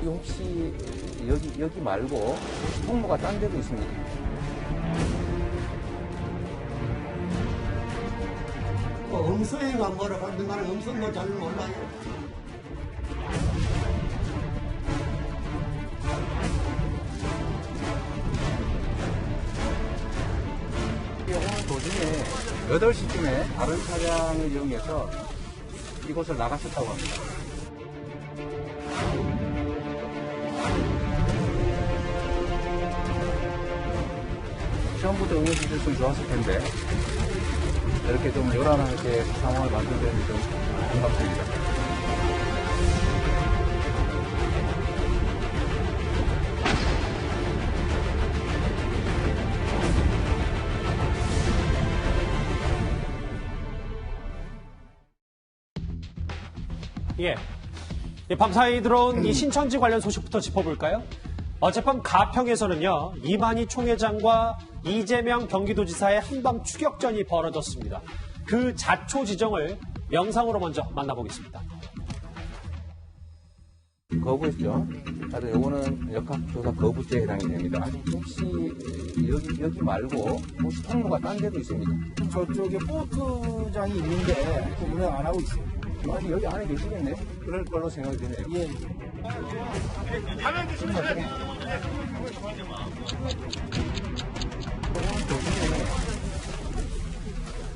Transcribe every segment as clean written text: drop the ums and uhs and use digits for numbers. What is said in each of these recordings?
이거 혹시 여기 말고 통로가 딴 데도 있습니다. 음수회가 뭐라고 하는 거는 음수 뭐 잘 몰라요. 오늘 도중에 8시쯤에 다른 차량을 이용해서 이곳을 나가셨다고 합니다. 처음부터 응해 주셨으면 좋았을 텐데 이렇게 좀 요란하게 상황을 만든 점이 좀 반갑습니다. 예. 밤사이 들어온 이 신천지 관련 소식부터 짚어볼까요? 어젯밤 가평에서는요, 이만희 총회장과 이재명 경기도지사의 한밤 추격전이 벌어졌습니다. 그 자초 지정을 영상으로 먼저 만나보겠습니다. 거부했죠. 그래서 요거는 역학조사 거부죄에 해당이 됩니다. 혹시 여기 말고 혹시 통로가 딴 데도 있습니다. 저쪽에 포트장이 있는데 그 운영 안 하고 있어요. 아니 여기 안에 계시겠네. 그럴 걸로 생각이 드네요. 예.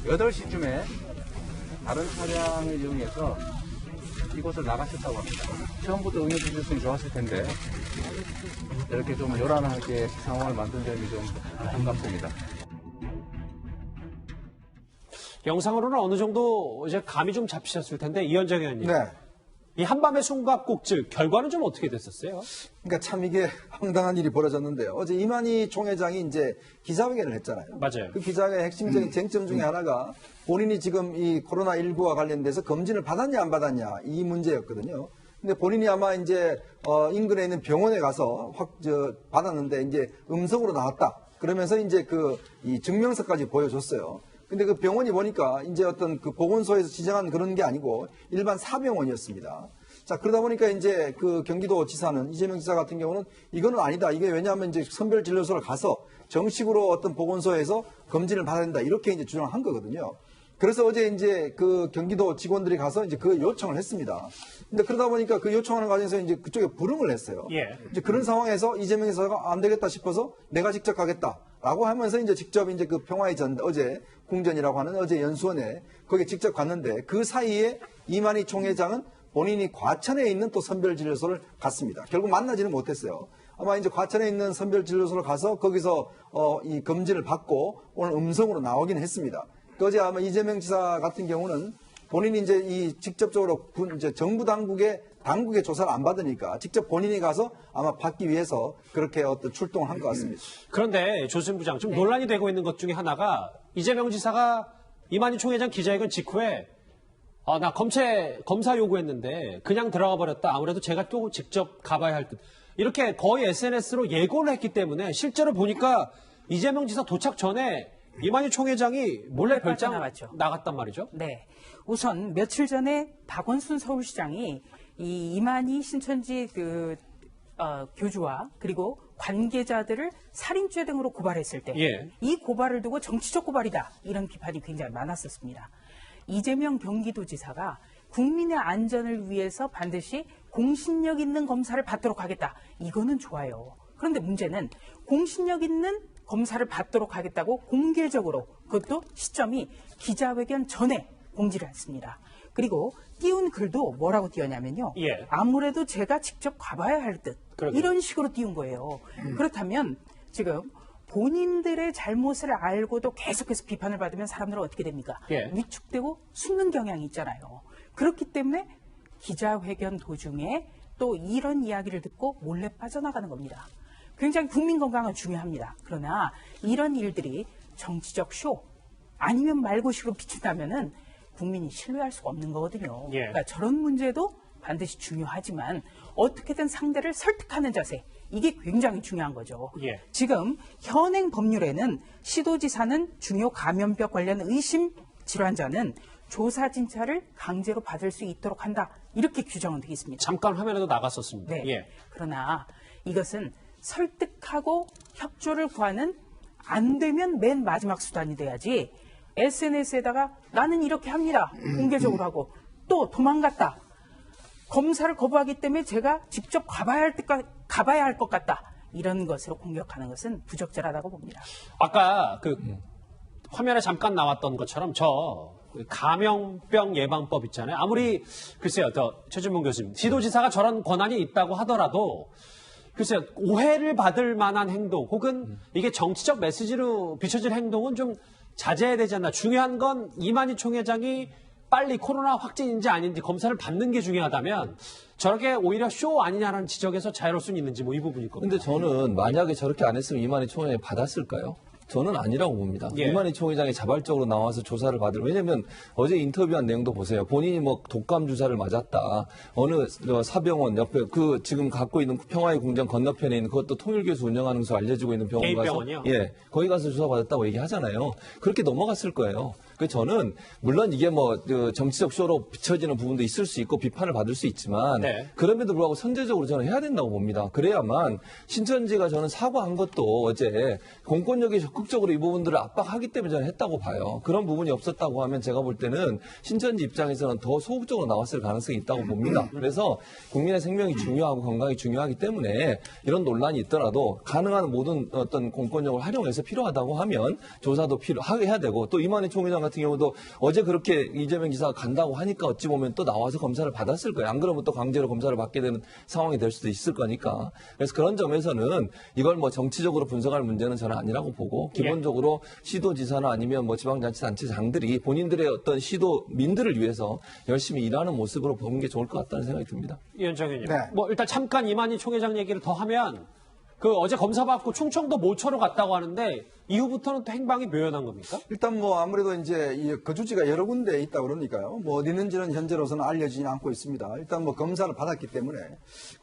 8시쯤에 다른 차량을 이용해서 이곳을 나가셨다고 합니다. 처음부터 응해 주셨으면 좋았을 텐데 이렇게 좀 요란하게 상황을 만든 점이 좀 반갑습니다. 영상으로는 어느 정도 이제 감이 좀 잡히셨을 텐데, 이현정 의원님. 네. 이 한밤의 숨가꼭질, 결과는 좀 어떻게 됐었어요? 그러니까 참 이게 황당한 일이 벌어졌는데요. 어제 이만희 총회장이 이제 기자회견을 했잖아요. 맞아요. 그 기자회견의 핵심적인 쟁점 중에 하나가 본인이 지금 이 코로나19와 관련돼서 검진을 받았냐 안 받았냐 이 문제였거든요. 근데 본인이 아마 이제 인근에 있는 병원에 가서 받았는데 이제 음성으로 나왔다. 그러면서 이제 이 증명서까지 보여줬어요. 근데 그 병원이 보니까 이제 어떤 그 보건소에서 지정한 그런 게 아니고 일반 사병원이었습니다. 자, 그러다 보니까 이제 그 경기도 지사는, 이재명 지사 같은 경우는 이거는 아니다. 이게 왜냐하면 이제 선별진료소를 가서 정식으로 어떤 보건소에서 검진을 받아야 된다. 이렇게 이제 주장을 한 거거든요. 그래서 어제 이제 그 경기도 직원들이 가서 이제 그 요청을 했습니다. 근데 그러다 보니까 그 요청하는 과정에서 이제 그쪽에 불응을 했어요. 예. 이제 그런 상황에서 이재명 지사가 안 되겠다 싶어서 내가 직접 가겠다라고 하면서 이제 직접 이제 그 평화의 전, 어제 궁전이라고 하는 어제 연수원에 거기에 직접 갔는데 그 사이에 이만희 총회장은 본인이 과천에 있는 또 선별진료소를 갔습니다. 결국 만나지는 못했어요. 아마 이제 과천에 있는 선별진료소를 가서 거기서 이 검진을 받고 오늘 음성으로 나오긴 했습니다. 어제 아마 이재명 지사 같은 경우는 본인이 이제 이 직접적으로 이제 정부 당국의 조사를 안 받으니까 직접 본인이 가서 아마 받기 위해서 그렇게 어떤 출동을 한 것 같습니다. 그런데 조수진 부장, 좀 논란이 되고 있는 것 중에 하나가 이재명 지사가 이만희 총회장 기자회견 직후에 나 검사 요구했는데 그냥 들어가 버렸다. 아무래도 제가 또 직접 가봐야 할 듯. 이렇게 거의 SNS로 예고를 했기 때문에 실제로 보니까 이재명 지사 도착 전에 이만희 총회장이 몰래 별장 나갔단 말이죠. 네. 우선 며칠 전에 박원순 서울시장이 이 이만희 신천지 교주와 그리고 관계자들을 살인죄 등으로 고발했을 때 이 고발을 두고 정치적 고발이다. 이런 비판이 굉장히 많았었습니다. 이재명 경기도지사가 국민의 안전을 위해서 반드시 공신력 있는 검사를 받도록 하겠다. 이거는 좋아요. 그런데 문제는 공신력 있는 검사를 받도록 하겠다고 공개적으로, 그것도 시점이 기자회견 전에 공지를 했습니다. 그리고 띄운 글도 뭐라고 띄웠냐면요. 아무래도 제가 직접 가봐야 할 듯. 이런 식으로 띄운 거예요. 그렇다면 지금 본인들의 잘못을 알고도 계속해서 비판을 받으면 사람들은 어떻게 됩니까? 위축되고 숨는 경향이 있잖아요. 그렇기 때문에 기자회견 도중에 또 이런 이야기를 듣고 몰래 빠져나가는 겁니다. 굉장히 국민 건강은 중요합니다. 그러나 이런 일들이 정치적 쇼 아니면 말고식으로 비춘다면은 국민이 신뢰할 수가 없는 거거든요. 그러니까 저런 문제도 반드시 중요하지만 어떻게든 상대를 설득하는 자세, 이게 굉장히 중요한 거죠. 지금 현행 법률에는 시도지사는 중요 감염병 관련 의심 질환자는 조사 진찰을 강제로 받을 수 있도록 한다. 이렇게 규정은 되어 있습니다. 잠깐 화면에도 나갔었습니다. 네. 예. 그러나 이것은 설득하고 협조를 구하는 안 되면 맨 마지막 수단이 돼야지 SNS에다가 나는 이렇게 합니다. 공개적으로 하고 또 도망갔다. 검사를 거부하기 때문에 제가 직접 가봐야 할 것 같다. 이런 것으로 공격하는 것은 부적절하다고 봅니다. 아까 그 화면에 잠깐 나왔던 것처럼 저 감염병 예방법 있잖아요. 아무리 글쎄요, 최준봉 교수님, 시도지사가 저런 권한이 있다고 하더라도 글쎄요, 오해를 받을 만한 행동 혹은 이게 정치적 메시지로 비춰질 행동은 좀 자제해야 되지 않나. 중요한 건 이만희 총회장이 빨리 코로나 확진인지 아닌지 검사를 받는 게 중요하다면 저렇게 오히려 쇼 아니냐라는 지적에서 자유로울 수는 있는지 뭐 이 부분일 겁니다. 근데 저는 만약에 저렇게 안 했으면 이만희 총회장이 받았을까요? 저는 아니라고 봅니다. 예. 이만희 총회장이 자발적으로 나와서 조사를 왜냐면 어제 인터뷰한 내용도 보세요. 본인이 뭐 독감 주사를 맞았다. 어느 사병원 옆에 지금 갖고 있는 평화의 궁전 건너편에 있는 그것도 통일교에서 운영하는 것으로 알려지고 있는 병원 가서 개인병원이요? 예, 거기 가서 조사 받았다고 얘기하잖아요. 그렇게 넘어갔을 거예요. 그 저는 물론 이게 뭐 정치적 쇼로 비춰지는 부분도 있을 수 있고 비판을 받을 수 있지만 네. 그럼에도 불구하고 선제적으로 저는 해야 된다고 봅니다. 그래야만 신천지가 저는 사과한 것도 어제 공권력이 적극적으로 이 부분들을 압박하기 때문에 저는 했다고 봐요. 그런 부분이 없었다고 하면 제가 볼 때는 신천지 입장에서는 더 소극적으로 나왔을 가능성이 있다고 봅니다. 그래서 국민의 생명이 중요하고 건강이 중요하기 때문에 이런 논란이 있더라도 가능한 모든 어떤 공권력을 활용해서 필요하다고 하면 조사도 해야 되고 또 이만희 총회장 같은 경우도 어제 그렇게 이재명 지사가 간다고 하니까 어찌 보면 또 나와서 검사를 받았을 거예요. 안 그러면 또 강제로 검사를 받게 되는 상황이 될 수도 있을 거니까. 그래서 그런 점에서는 이걸 뭐 정치적으로 분석할 문제는 저는 아니라고 보고 기본적으로 시도지사나 아니면 뭐 지방자치단체장들이 본인들의 어떤 시도민들을 위해서 열심히 일하는 모습으로 보는 게 좋을 것 같다는 생각이 듭니다. 이현정 의원님. 네. 뭐 일단 잠깐 이만희 총회장 얘기를 더 하면 어제 검사 받고 충청도 모처로 갔다고 하는데 이후부터는 또 행방이 묘연한 겁니까? 일단 뭐 아무래도 이제 이 거주지가 여러 군데에 있다 그러니까요. 뭐 어디 있는지는 현재로서는 알려지지 않고 있습니다. 일단 뭐 검사를 받았기 때문에.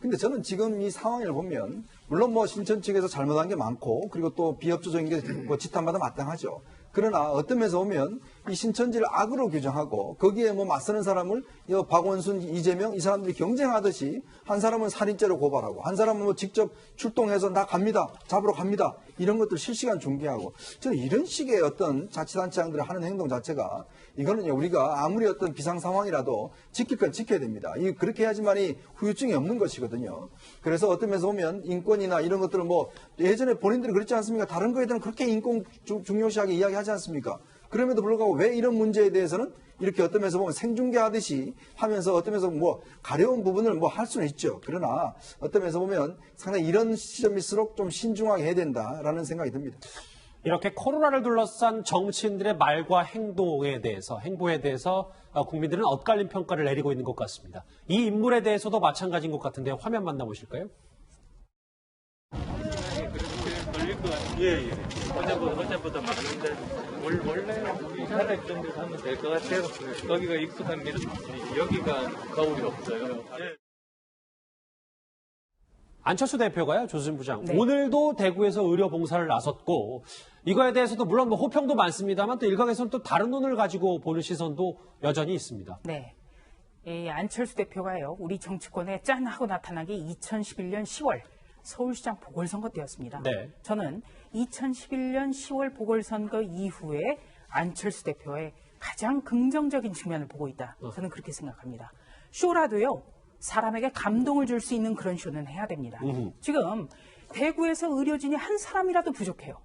근데 저는 지금 이 상황을 보면 물론 뭐 신천 측에서 잘못한 게 많고 그리고 또 비협조적인 게 뭐 지탄받아 마땅하죠. 그러나 어떤 면에서 보면 이 신천지를 악으로 규정하고 거기에 뭐 맞서는 사람을 박원순, 이재명 이 사람들이 경쟁하듯이 한 사람은 살인죄로 고발하고 한 사람은 뭐 직접 출동해서 나 갑니다. 잡으러 갑니다. 이런 것들 실시간 중계하고 저는 이런 식의 어떤 자치단체장들이 하는 행동 자체가 이거는요 우리가 아무리 어떤 비상 상황이라도 지킬 건 지켜야 됩니다. 그렇게 해야지만이 후유증이 없는 것이거든요. 그래서 어떤 면에서 보면 인권이나 이런 것들을 뭐 예전에 본인들이 그랬지 않습니까? 다른 거에 대한 그렇게 인권 중요시하게 이야기하지 않습니까? 그럼에도 불구하고 왜 이런 문제에 대해서는 이렇게 어떤 면에서 보면 생중계하듯이 하면서 어떤 면에서 뭐 가려운 부분을 뭐 할 수는 있죠. 그러나 어떤 면에서 보면 상당히 이런 시점일수록 좀 신중하게 해야 된다라는 생각이 듭니다. 이렇게 코로나를 둘러싼 정치인들의 말과 행보에 대해서 국민들은 엇갈린 평가를 내리고 있는 것 같습니다. 이 인물에 대해서도 마찬가지인 것 같은데 화면 만나보실까요? 걸릴 것 같아요. 예. 어제보다 많은데 원래 400 정도 하면 될 것 같아요. 거기가 익숙합니다. 여기가 거울이 없어요. 예. 안철수 대표가요, 조수진 부장. 네. 오늘도 대구에서 의료 봉사를 나섰고 이거에 대해서도 물론 뭐 호평도 많습니다만 또 일각에서는 또 다른 눈을 가지고 보는 시선도 여전히 있습니다. 네. 이 안철수 대표가요, 우리 정치권에 짠 하고 나타난 게 2011년 10월 서울시장 보궐선거 때였습니다. 네. 저는 2011년 10월 보궐선거 이후에 안철수 대표의 가장 긍정적인 측면을 보고 있다. 저는 그렇게 생각합니다. 쇼라도요, 사람에게 감동을 줄 수 있는 그런 쇼는 해야 됩니다. 지금 대구에서 의료진이 한 사람이라도 부족해요.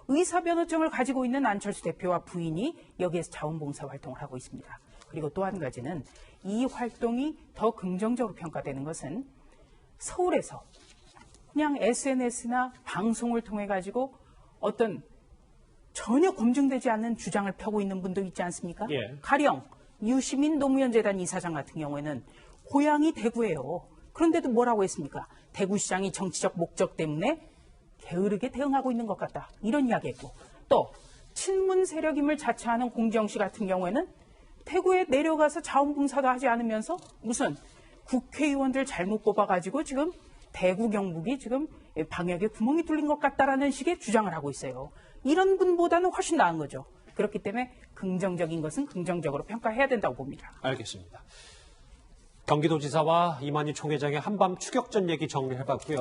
의사면허증을 가지고 있는 안철수 대표와 부인이 여기에서 자원봉사 활동을 하고 있습니다. 그리고 또 한 가지는 이 활동이 더 긍정적으로 평가되는 것은 서울에서 그냥 SNS나 방송을 통해 가지고 어떤 전혀 검증되지 않는 주장을 펴고 있는 분도 있지 않습니까? 예. 가령 유시민 노무현재단 이사장 같은 경우에는 고향이 대구예요. 그런데도 뭐라고 했습니까? 대구시장이 정치적 목적 때문에 게으르게 대응하고 있는 것 같다. 이런 이야기했고 또 친문 세력임을 자처하는 공지영 씨 같은 경우에는 대구에 내려가서 자원봉사도 하지 않으면서 무슨 국회의원들 잘못 뽑아가지고 지금 대구 경북이 지금 방역에 구멍이 뚫린 것 같다라는 식의 주장을 하고 있어요. 이런 분보다는 훨씬 나은 거죠. 그렇기 때문에 긍정적인 것은 긍정적으로 평가해야 된다고 봅니다. 알겠습니다. 경기도지사와 이만희 총회장의 한밤 추격전 얘기 정리해봤고요.